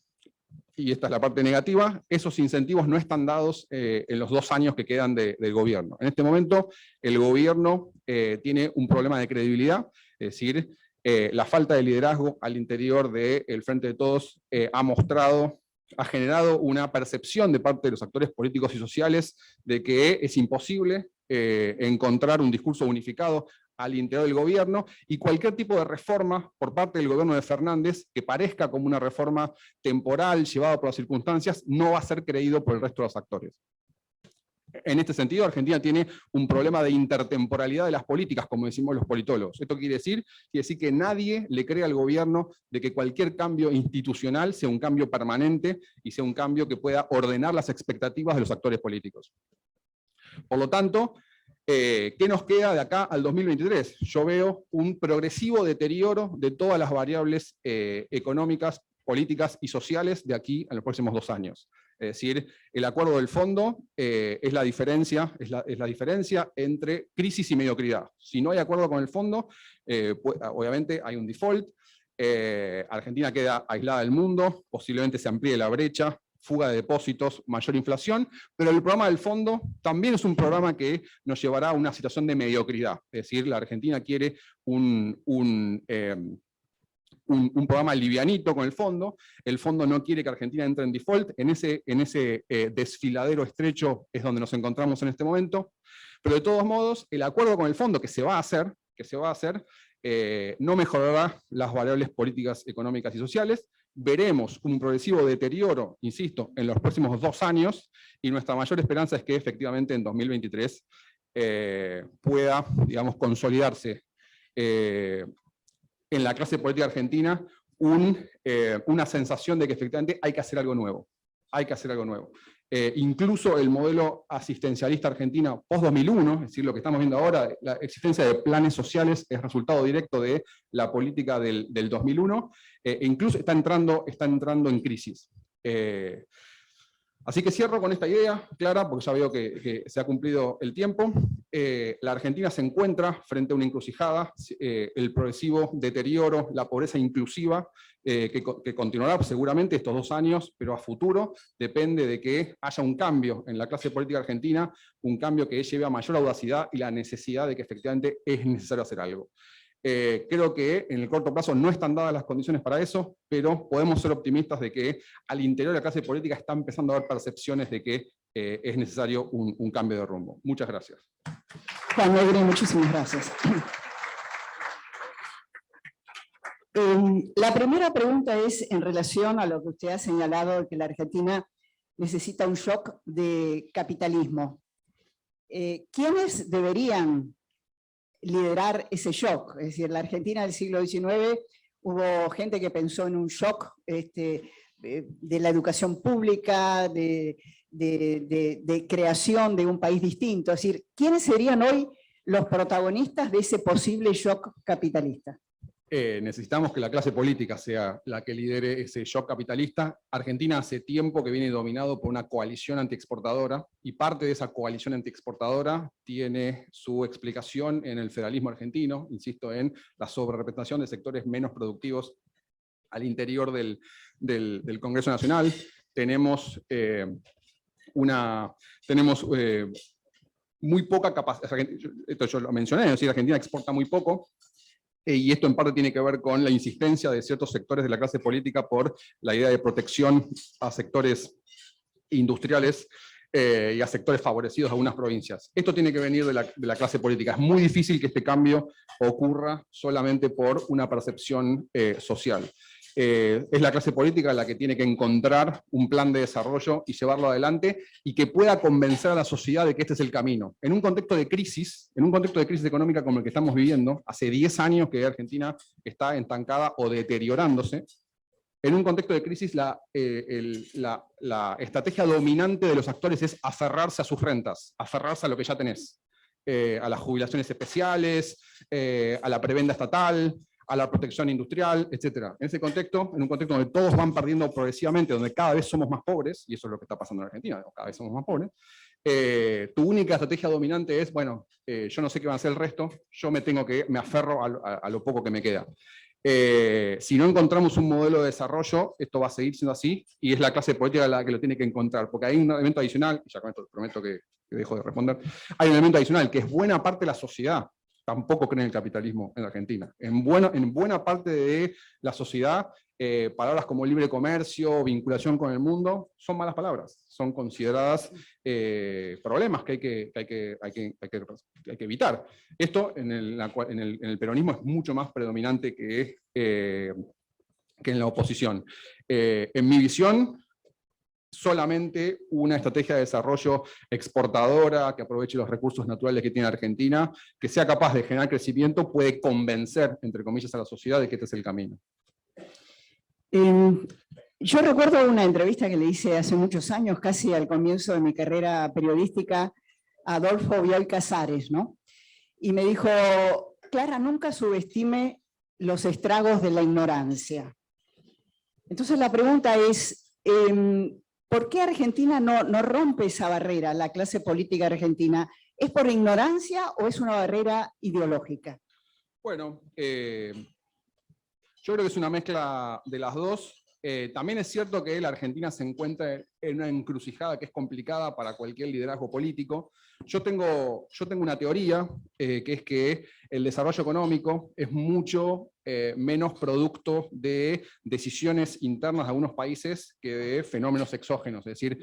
y esta es la parte negativa, esos incentivos no están dados en los 2 años que quedan del gobierno. En este momento, el gobierno tiene un problema de credibilidad, es decir, la falta de liderazgo al interior del Frente de Todos ha generado una percepción de parte de los actores políticos y sociales de que es imposible encontrar un discurso unificado al interior del gobierno, y cualquier tipo de reforma por parte del gobierno de Fernández que parezca como una reforma temporal llevada por las circunstancias no va a ser creído por el resto de los actores. En este sentido, Argentina tiene un problema de intertemporalidad de las políticas, como decimos los politólogos. Esto quiere decir que nadie le cree al gobierno de que cualquier cambio institucional sea un cambio permanente y sea un cambio que pueda ordenar las expectativas de los actores políticos. Por lo tanto, ¿qué nos queda de acá al 2023? Yo veo un progresivo deterioro de todas las variables económicas, políticas y sociales de aquí a los próximos 2 años. Es decir, el acuerdo del fondo es la diferencia entre crisis y mediocridad. Si no hay acuerdo con el fondo, pues, obviamente hay un default, Argentina queda aislada del mundo, posiblemente se amplíe la brecha, fuga de depósitos, mayor inflación, pero el programa del fondo también es un programa que nos llevará a una situación de mediocridad. Es decir, la Argentina quiere un programa livianito con el fondo no quiere que Argentina entre en default, en ese desfiladero estrecho es donde nos encontramos en este momento, pero de todos modos, el acuerdo con el fondo que se va a hacer, no mejorará las variables políticas, económicas y sociales. Veremos un progresivo deterioro, insisto, en los próximos 2 años, y nuestra mayor esperanza es que efectivamente en 2023 pueda, digamos, consolidarse en la clase política argentina una sensación de que efectivamente hay que hacer algo nuevo. Incluso el modelo asistencialista argentino post-2001, es decir, lo que estamos viendo ahora, la existencia de planes sociales es resultado directo de la política del 2001, incluso está entrando en crisis. Así que cierro con esta idea clara, porque ya veo que se ha cumplido el tiempo. La Argentina se encuentra frente a una encrucijada, el progresivo deterioro, la pobreza inclusiva, que continuará seguramente estos 2 años, pero a futuro depende de que haya un cambio en la clase política argentina, un cambio que lleve a mayor audacidad y la necesidad de que efectivamente es necesario hacer algo. Creo que en el corto plazo no están dadas las condiciones para eso, pero podemos ser optimistas de que al interior de la clase política está empezando a haber percepciones de que es necesario un cambio de rumbo. Muchas gracias. Juan Negri, muchísimas gracias. La primera pregunta es en relación a lo que usted ha señalado, que la Argentina necesita un shock de capitalismo. ¿Quiénes deberían liderar ese shock? Es decir, en la Argentina del siglo XIX hubo gente que pensó en un shock de la educación pública, de creación de un país distinto. Es decir, ¿quiénes serían hoy los protagonistas de ese posible shock capitalista? Necesitamos que la clase política sea la que lidere ese shock capitalista. Argentina hace tiempo que viene dominado por una coalición antiexportadora, y parte de esa coalición antiexportadora tiene su explicación en el federalismo argentino, insisto, en la sobrerepresentación de sectores menos productivos al interior del Congreso Nacional. Tenemos muy poca capacidad, esto yo lo mencioné, es decir, Argentina exporta muy poco, y esto en parte tiene que ver con la insistencia de ciertos sectores de la clase política por la idea de protección a sectores industriales y a sectores favorecidos de algunas provincias. Esto tiene que venir de la clase política. Es muy difícil que este cambio ocurra solamente por una percepción social. Es la clase política la que tiene que encontrar un plan de desarrollo y llevarlo adelante, y que pueda convencer a la sociedad de que este es el camino. En un contexto de crisis económica como el que estamos viviendo, hace 10 años que Argentina está estancada o deteriorándose, en un contexto de crisis la estrategia dominante de los actores es aferrarse a sus rentas, aferrarse a lo que ya tenés, a las jubilaciones especiales, a la prebenda estatal, a la protección industrial, etc. En ese contexto, en un contexto donde todos van perdiendo progresivamente, donde cada vez somos más pobres, y eso es lo que está pasando en Argentina, cada vez somos más pobres, tu única estrategia dominante es, bueno, yo no sé qué va a hacer el resto, yo me aferro a lo poco que me queda. Si no encontramos un modelo de desarrollo, esto va a seguir siendo así, y es la clase política la que lo tiene que encontrar, porque hay un elemento adicional, y ya con esto prometo que dejo de responder, hay un elemento adicional, que es buena parte de la sociedad tampoco cree en el capitalismo en Argentina. En buena parte de la sociedad, palabras como libre comercio, vinculación con el mundo, son malas palabras, son consideradas problemas que hay que evitar. Esto en el peronismo es mucho más predominante que en la oposición. En mi visión, solamente una estrategia de desarrollo exportadora que aproveche los recursos naturales que tiene Argentina, que sea capaz de generar crecimiento, puede convencer, entre comillas, a la sociedad de que este es el camino. Yo recuerdo una entrevista que le hice hace muchos años, casi al comienzo de mi carrera periodística, Adolfo Bioy Casares, ¿no? Y me dijo, Clara, nunca subestime los estragos de la ignorancia. Entonces la pregunta es, ¿por qué Argentina no rompe esa barrera, la clase política argentina? ¿Es por ignorancia o es una barrera ideológica? Bueno, yo creo que es una mezcla de las dos. También es cierto que la Argentina se encuentra en una encrucijada que es complicada para cualquier liderazgo político. Yo tengo una teoría, que es que el desarrollo económico es mucho menos producto de decisiones internas de algunos países que de fenómenos exógenos. Es decir,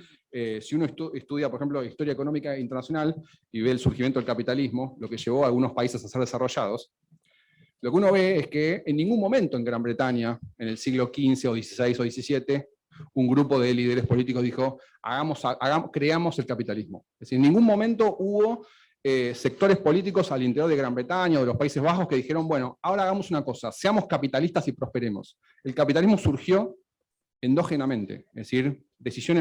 si uno estudia, por ejemplo, historia económica internacional y ve el surgimiento del capitalismo, lo que llevó a algunos países a ser desarrollados, lo que uno ve es que en ningún momento en Gran Bretaña, en el siglo XV o XVI o XVII, un grupo de líderes políticos dijo, creamos el capitalismo. Es decir, en ningún momento hubo sectores políticos al interior de Gran Bretaña o de los Países Bajos que dijeron, bueno, ahora hagamos una cosa, seamos capitalistas y prosperemos. El capitalismo surgió endógenamente, es decir,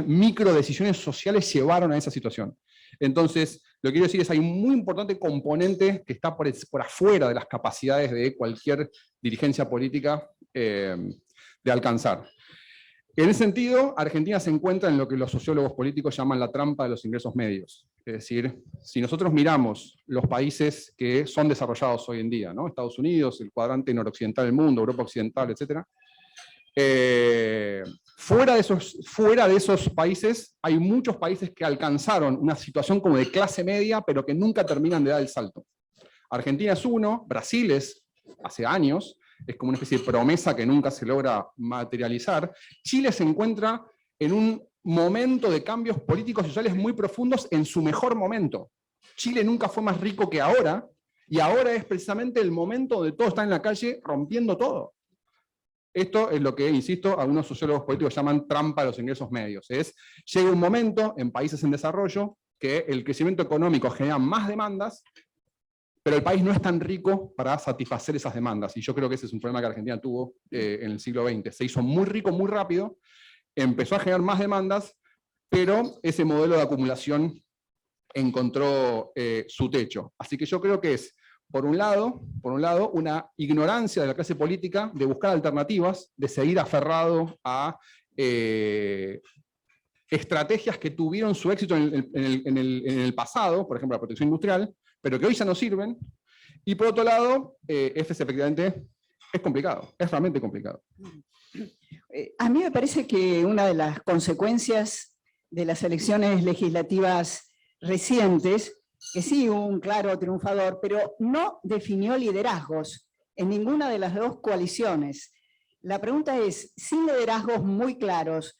microdecisiones sociales llevaron a esa situación. Entonces, lo que quiero decir es que hay un muy importante componente que está por afuera de las capacidades de cualquier dirigencia política de alcanzar. En ese sentido, Argentina se encuentra en lo que los sociólogos políticos llaman la trampa de los ingresos medios. Es decir, si nosotros miramos los países que son desarrollados hoy en día, ¿no? Estados Unidos, el cuadrante noroccidental del mundo, Europa Occidental, etc., fuera de esos países, hay muchos países que alcanzaron una situación como de clase media, pero que nunca terminan de dar el salto. Argentina es uno, Brasil es, hace años, es como una especie de promesa que nunca se logra materializar. Chile se encuentra en un momento de cambios políticos y sociales muy profundos en su mejor momento. Chile nunca fue más rico que ahora, y ahora es precisamente el momento donde todos están en la calle rompiendo todo. Esto es lo que, insisto, algunos sociólogos políticos llaman trampa de los ingresos medios. Llega un momento en países en desarrollo que el crecimiento económico genera más demandas, pero el país no es tan rico para satisfacer esas demandas. Y yo creo que ese es un problema que Argentina tuvo en el siglo XX. Se hizo muy rico muy rápido, empezó a generar más demandas, pero ese modelo de acumulación encontró su techo. Así que yo creo que es, por un lado, una ignorancia de la clase política de buscar alternativas, de seguir aferrado a estrategias que tuvieron su éxito en el pasado, por ejemplo la protección industrial, pero que hoy ya no sirven. Y por otro lado, efectivamente es complicado, es realmente complicado. A mí me parece que una de las consecuencias de las elecciones legislativas recientes, que sí hubo un claro triunfador, pero no definió liderazgos en ninguna de las dos coaliciones. La pregunta es, sin liderazgos muy claros,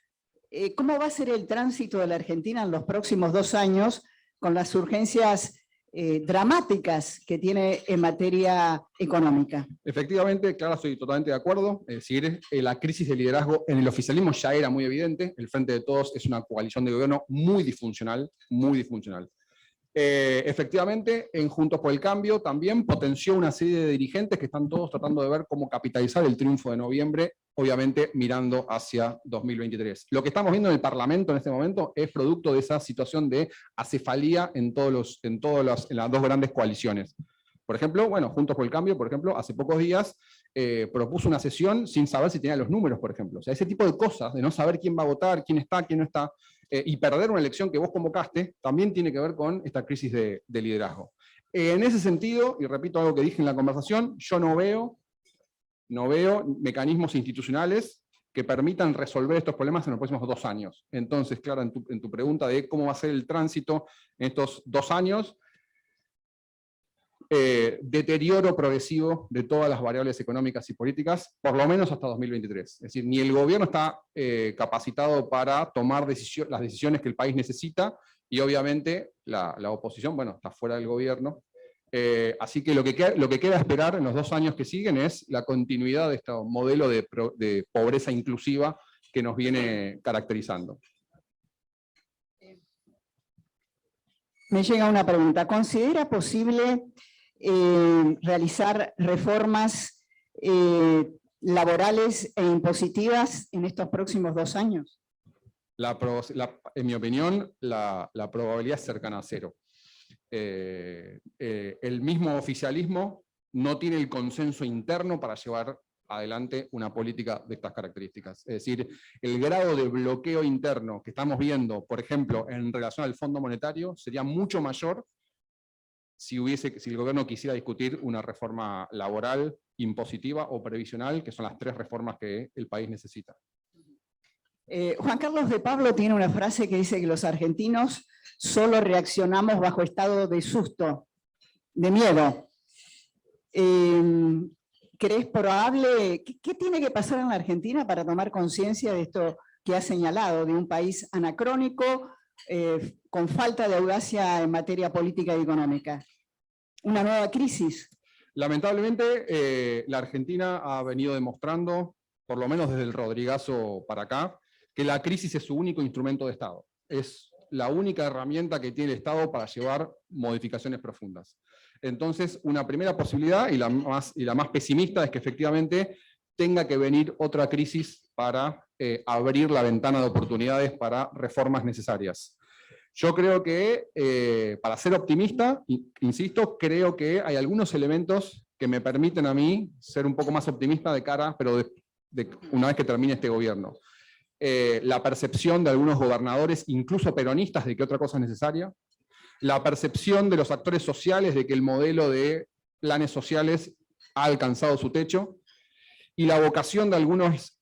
¿cómo va a ser el tránsito de la Argentina en los próximos 2 años con las urgencias dramáticas que tiene en materia económica? Efectivamente, claro, estoy totalmente de acuerdo. Es decir, la crisis de liderazgo en el oficialismo ya era muy evidente. El Frente de Todos es una coalición de gobierno muy disfuncional, muy disfuncional. Efectivamente, en Juntos por el Cambio también potenció una serie de dirigentes que están todos tratando de ver cómo capitalizar el triunfo de noviembre, obviamente mirando hacia 2023. Lo que estamos viendo en el Parlamento en este momento es producto de esa situación de acefalía en las dos grandes coaliciones. Por ejemplo, bueno, Juntos por el Cambio, por ejemplo, hace pocos días propuso una sesión sin saber si tenía los números, por ejemplo. O sea, ese tipo de cosas, de no saber quién va a votar, quién no está, y perder una elección que vos convocaste, también tiene que ver con esta crisis de liderazgo. En ese sentido, y repito algo que dije en la conversación, yo no veo mecanismos institucionales que permitan resolver estos problemas en los próximos 2 años. Entonces, claro, en tu pregunta de cómo va a ser el tránsito en estos 2 años, deterioro progresivo de todas las variables económicas y políticas, por lo menos hasta 2023. Es decir, ni el gobierno está capacitado para tomar las decisiones que el país necesita, y obviamente la oposición, bueno, está fuera del gobierno. Así que lo que queda esperar en los 2 años que siguen es la continuidad de este modelo de pobreza inclusiva que nos viene caracterizando. Me llega una pregunta. ¿Considera posible realizar reformas laborales e impositivas en estos próximos 2 años? En mi opinión, la probabilidad es cercana a 0. el mismo oficialismo no tiene el consenso interno para llevar adelante una política de estas características. Es decir, el grado de bloqueo interno que estamos viendo, por ejemplo, en relación al Fondo Monetario, sería mucho mayor si el gobierno quisiera discutir una reforma laboral, impositiva o previsional, que son las 3 reformas que el país necesita. Juan Carlos de Pablo tiene una frase que dice que los argentinos solo reaccionamos bajo estado de susto, de miedo. ¿Crees probable? ¿Qué tiene que pasar en la Argentina para tomar conciencia de esto que ha señalado, de un país anacrónico, con falta de audacia en materia política y económica? ¿Una nueva crisis? Lamentablemente, la Argentina ha venido demostrando, por lo menos desde el Rodrigazo para acá, que la crisis es su único instrumento de Estado. Es la única herramienta que tiene el Estado para llevar modificaciones profundas. Entonces, una primera posibilidad, y la más pesimista, es que efectivamente tenga que venir otra crisis para abrir la ventana de oportunidades para reformas necesarias. Yo creo que, para ser optimista, insisto, creo que hay algunos elementos que me permiten a mí ser un poco más optimista de cara, pero una vez que termine este gobierno. La percepción de algunos gobernadores, incluso peronistas, de que otra cosa es necesaria, la percepción de los actores sociales de que el modelo de planes sociales ha alcanzado su techo, y la vocación de algunos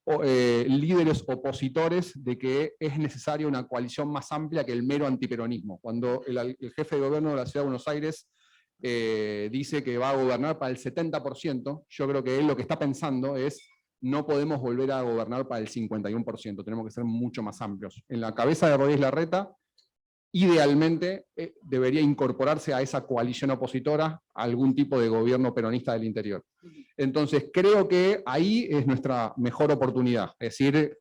líderes opositores de que es necesaria una coalición más amplia que el mero antiperonismo. Cuando el jefe de gobierno de la Ciudad de Buenos Aires dice que va a gobernar para el 70%, yo creo que él lo que está pensando es: no podemos volver a gobernar para el 51%, tenemos que ser mucho más amplios. En la cabeza de Rodríguez Larreta, idealmente debería incorporarse a esa coalición opositora algún tipo de gobierno peronista del interior. Entonces creo que ahí es nuestra mejor oportunidad, es decir,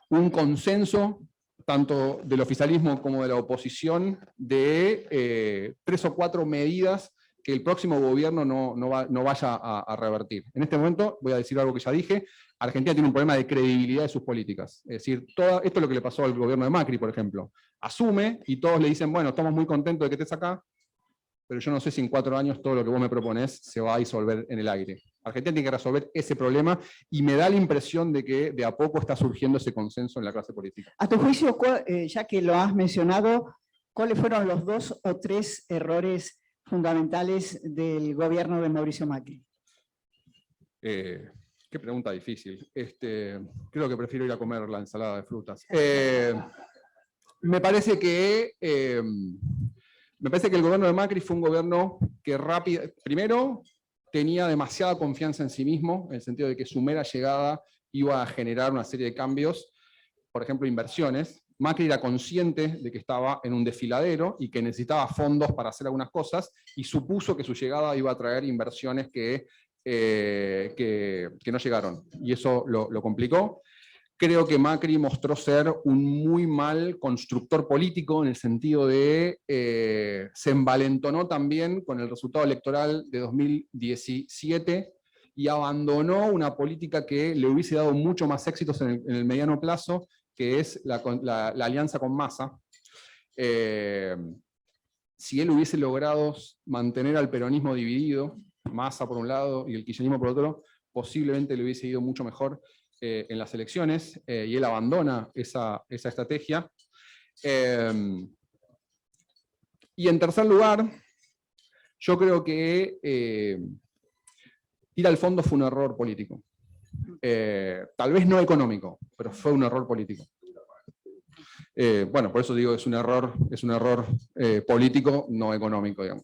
un consenso tanto del oficialismo como de la oposición de 3 o 4 medidas que el próximo gobierno no vaya a revertir. En este momento, voy a decir algo que ya dije, Argentina tiene un problema de credibilidad de sus políticas. Es decir, esto es lo que le pasó al gobierno de Macri, por ejemplo. Asume y todos le dicen: bueno, estamos muy contentos de que estés acá, pero yo no sé si en 4 años todo lo que vos me proponés se va a disolver en el aire. Argentina tiene que resolver ese problema, y me da la impresión de que de a poco está surgiendo ese consenso en la clase política. A tu juicio, ya que lo has mencionado, ¿cuáles fueron los 2 o 3 errores fundamentales del gobierno de Mauricio Macri? Qué pregunta difícil. Creo que prefiero ir a comer la ensalada de frutas. Me parece que el gobierno de Macri fue un gobierno que primero tenía demasiada confianza en sí mismo, en el sentido de que su mera llegada iba a generar una serie de cambios, por ejemplo, inversiones. Macri era consciente de que estaba en un desfiladero y que necesitaba fondos para hacer algunas cosas, y supuso que su llegada iba a traer inversiones que no llegaron, y eso lo complicó. Creo que Macri mostró ser un muy mal constructor político, en el sentido de se envalentonó también con el resultado electoral de 2017 y abandonó una política que le hubiese dado mucho más éxitos en el mediano plazo, que es la alianza con Massa. Si él hubiese logrado mantener al peronismo dividido, Massa por un lado y el kirchnerismo por otro, posiblemente le hubiese ido mucho mejor en las elecciones, y él abandona esa estrategia. Y en tercer lugar, yo creo que ir al fondo fue un error político. Tal vez no económico, pero fue un error político. Bueno, por eso digo, es un error político, no económico, digamos.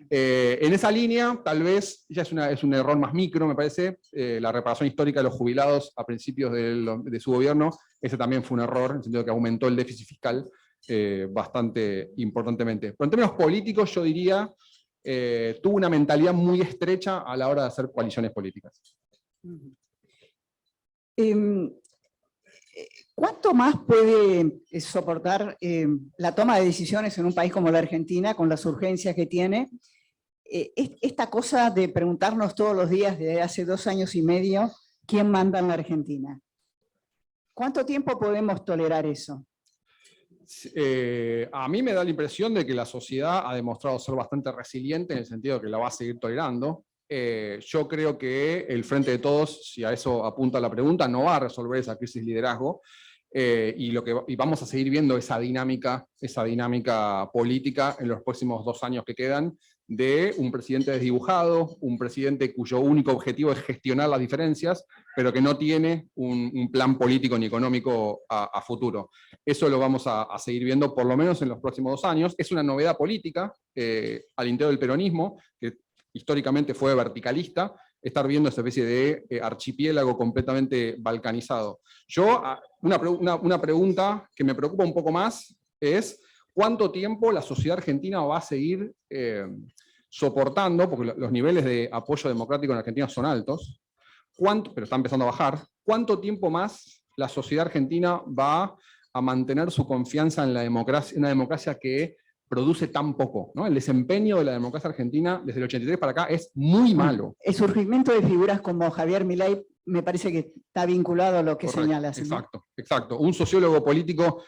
En esa línea, tal vez, ya es un error más micro, me parece, la reparación histórica de los jubilados a principios de su gobierno. Ese también fue un error, en el sentido de que aumentó el déficit fiscal bastante importantemente. Pero en términos políticos, yo diría, tuvo una mentalidad muy estrecha a la hora de hacer coaliciones políticas. ¿Cuánto más puede soportar la toma de decisiones en un país como la Argentina, con las urgencias que tiene? Esta cosa de preguntarnos todos los días desde hace 2 años y medio, ¿quién manda en la Argentina? ¿Cuánto tiempo podemos tolerar eso? A mí me da la impresión de que la sociedad ha demostrado ser bastante resiliente en el sentido de que la va a seguir tolerando. Yo creo que el Frente de Todos, si a eso apunta la pregunta, no va a resolver esa crisis de liderazgo, y vamos a seguir viendo esa dinámica política en los próximos 2 años que quedan, de un presidente desdibujado, un presidente cuyo único objetivo es gestionar las diferencias, pero que no tiene un plan político ni económico a futuro. Eso lo vamos a seguir viendo por lo menos en los próximos 2 años. Es una novedad política al interior del peronismo, que históricamente fue verticalista, estar viendo esta especie de archipiélago completamente balcanizado. Una pregunta que me preocupa un poco más es cuánto tiempo la sociedad argentina va a seguir soportando, porque los niveles de apoyo democrático en Argentina son altos, pero está empezando a bajar. ¿Cuánto tiempo más la sociedad argentina va a mantener su confianza en la democracia, una democracia que produce tan poco, ¿no? El desempeño de la democracia argentina desde el 83 para acá es muy malo. El surgimiento de figuras como Javier Milei me parece que está vinculado a lo que Correcto, señalas, ¿no? Exacto. Un sociólogo político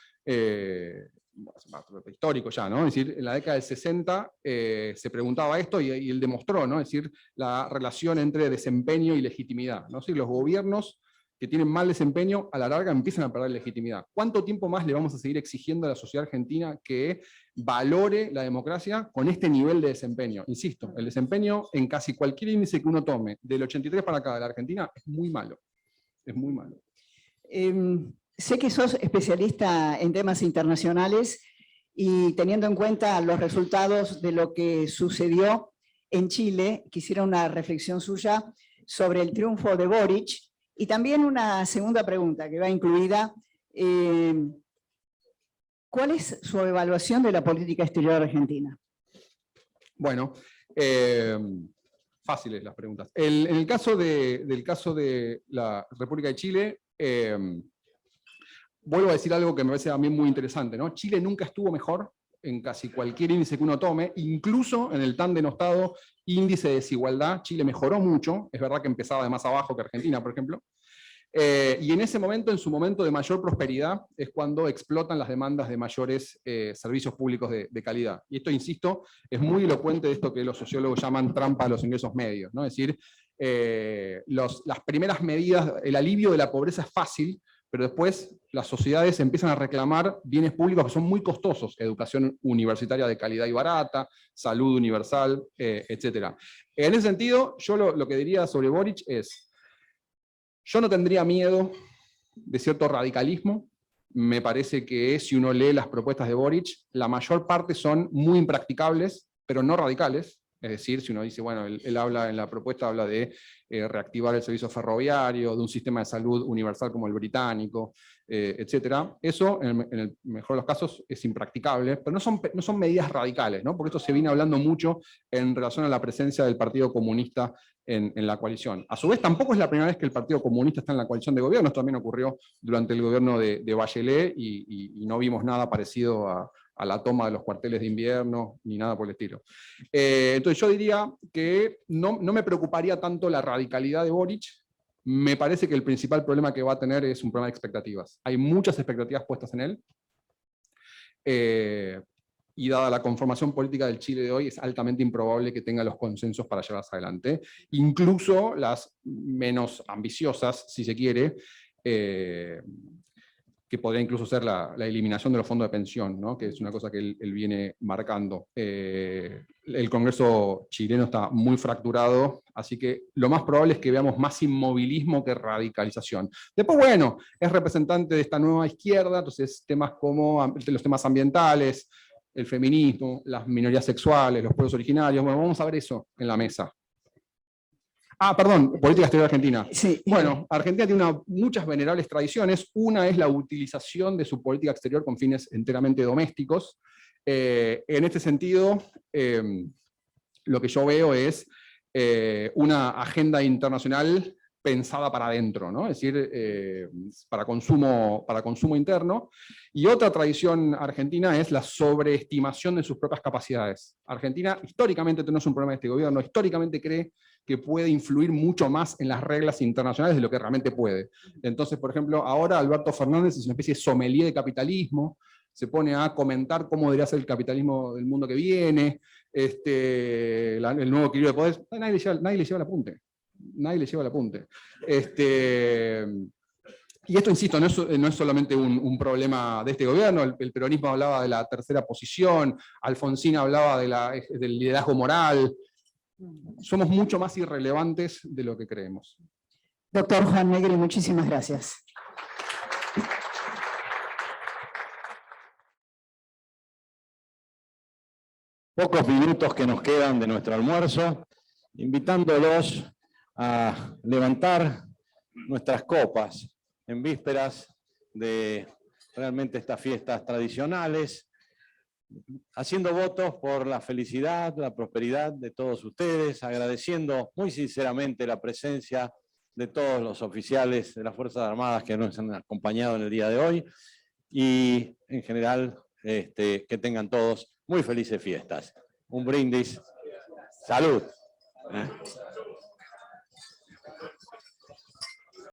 histórico ya, ¿no? Es decir, en la década del 60 se preguntaba esto y él demostró, ¿no? Es decir, la relación entre desempeño y legitimidad, ¿no? Es decir, los gobiernos que tienen mal desempeño, a la larga empiezan a perder legitimidad. ¿Cuánto tiempo más le vamos a seguir exigiendo a la sociedad argentina que valore la democracia con este nivel de desempeño? Insisto, el desempeño en casi cualquier índice que uno tome, del 83 para acá de la Argentina, es muy malo. Es muy malo. Sé que sos especialista en temas internacionales y teniendo en cuenta los resultados de lo que sucedió en Chile, quisiera una reflexión suya sobre el triunfo de Boric. Y también una segunda pregunta que va incluida. ¿Cuál es su evaluación de la política exterior argentina? Bueno, fáciles las preguntas. En el caso del caso de la República de Chile, vuelvo a decir algo que me parece a mí muy interesante, ¿no? Chile nunca estuvo mejor en casi cualquier índice que uno tome, incluso en el tan denostado índice de desigualdad. Chile mejoró mucho, es verdad que empezaba de más abajo que Argentina, por ejemplo, y en ese momento, en su momento de mayor prosperidad, es cuando explotan las demandas de mayores servicios públicos de calidad. Y esto, insisto, es muy elocuente de esto que los sociólogos llaman trampa a los ingresos medios, ¿no? Es decir, las primeras medidas, el alivio de la pobreza es fácil, pero después las sociedades empiezan a reclamar bienes públicos que son muy costosos, educación universitaria de calidad y barata, salud universal, etc. En ese sentido, yo lo que diría sobre Boric es, yo no tendría miedo de cierto radicalismo. Me parece que si uno lee las propuestas de Boric, la mayor parte son muy impracticables, pero no radicales. Es decir, si uno dice, bueno, él habla en la propuesta, habla de reactivar el servicio ferroviario, de un sistema de salud universal como el británico, etc. Eso, en el mejor de los casos, es impracticable, pero no son medidas radicales, ¿no? Porque esto se viene hablando mucho en relación a la presencia del Partido Comunista en la coalición. A su vez, tampoco es la primera vez que el Partido Comunista está en la coalición de gobierno. Esto también ocurrió durante el gobierno de Bachelet y no vimos nada parecido a la toma de los cuarteles de invierno, ni nada por el estilo. Entonces yo diría que no me preocuparía tanto la radicalidad de Boric. Me parece que el principal problema que va a tener es un problema de expectativas. Hay muchas expectativas puestas en él, y dada la conformación política del Chile de hoy, es altamente improbable que tenga los consensos para llevarlas adelante, incluso las menos ambiciosas, si se quiere, que podría incluso ser la eliminación de los fondos de pensión, ¿no? Que es una cosa que él viene marcando. El Congreso chileno está muy fracturado, así que lo más probable es que veamos más inmovilismo que radicalización. Después, bueno, es representante de esta nueva izquierda, entonces temas como los temas ambientales, el feminismo, las minorías sexuales, los pueblos originarios, bueno, vamos a ver eso en la mesa. Perdón, política exterior argentina. Sí. Bueno, Argentina tiene muchas venerables tradiciones. Una es la utilización de su política exterior con fines enteramente domésticos. En este sentido, lo que yo veo es una agenda internacional pensada para adentro, ¿no? Es decir, para consumo interno. Y otra tradición argentina es la sobreestimación de sus propias capacidades. Argentina históricamente, esto no es un problema de este gobierno, históricamente cree que puede influir mucho más en las reglas internacionales de lo que realmente puede. Entonces, por ejemplo, ahora Alberto Fernández es una especie de sommelier de capitalismo, se pone a comentar cómo debería ser el capitalismo del mundo que viene, el nuevo equilibrio de poderes, nadie le lleva el apunte. Nadie le lleva el apunte. Y esto, insisto, no es solamente un problema de este gobierno. El peronismo hablaba de la tercera posición, Alfonsín hablaba del liderazgo moral. Somos mucho más irrelevantes de lo que creemos. Doctor Juan Negri, muchísimas gracias. Pocos minutos que nos quedan de nuestro almuerzo, invitándolos a levantar nuestras copas en vísperas de realmente estas fiestas tradicionales, haciendo votos por la felicidad, la prosperidad de todos ustedes, agradeciendo muy sinceramente la presencia de todos los oficiales de las Fuerzas Armadas que nos han acompañado en el día de hoy, y en general que tengan todos muy felices fiestas. Un brindis. Salud.